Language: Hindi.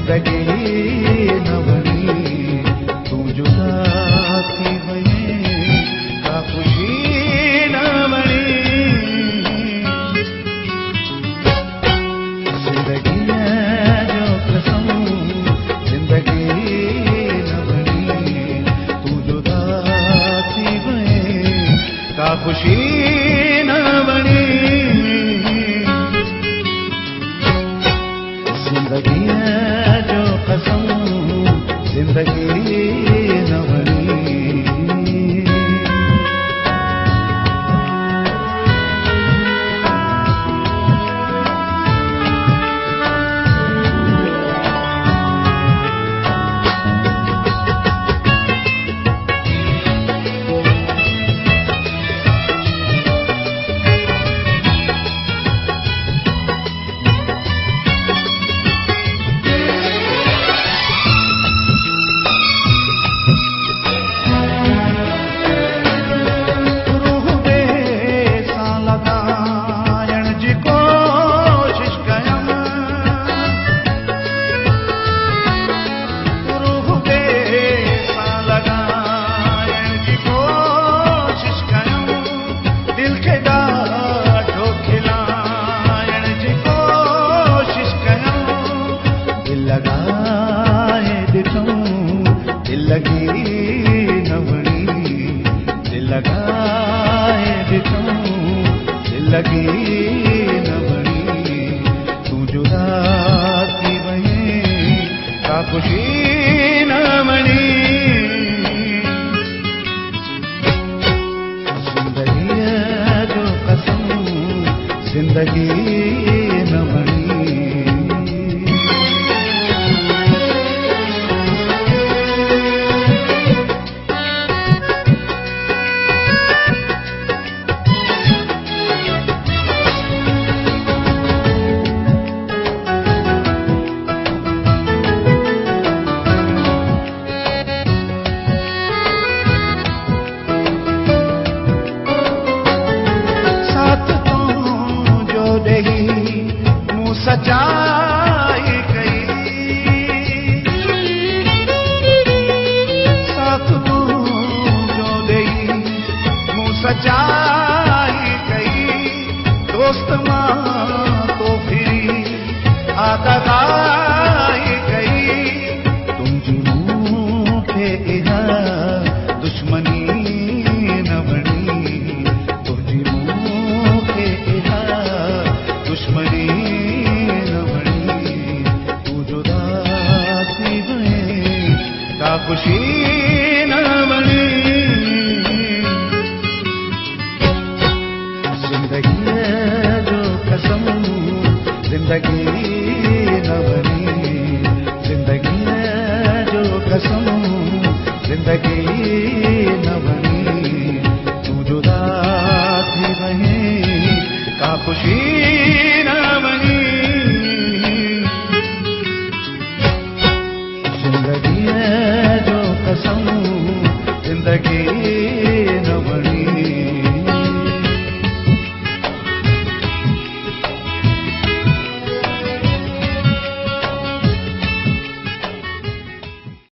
जिंदगी न बनी तू जुदा थी वहीं का खुशी न बनी जिंदगी है जो कसम जिंदगी न बनी तू जुदा थी वहीं का खुशी न बनी जिंदगी है जो कसम जिंदगी न बनी दिल लगी न बनी दिल लगाए दिखूं दिल लगी न बनी तू जुदा थी वहीं का खुशी न बनी जिंदगी है जो कसम जिंदगी न बनी सच्चाई कही साथ तू जो दई मुँह सच्चाई कही दोस्त मां तो फिरी आदा गाई कही तुम जुनू थे इहा दुश्मनी न बनी तुम जुनू थे इहा दुश्मनी खुशी न बनी जिंदगी है जो कसम जिंदगी न बनी जिंदगी है जो कसम जिंदगी न बनी तू जुदा थी वहीं का खुशी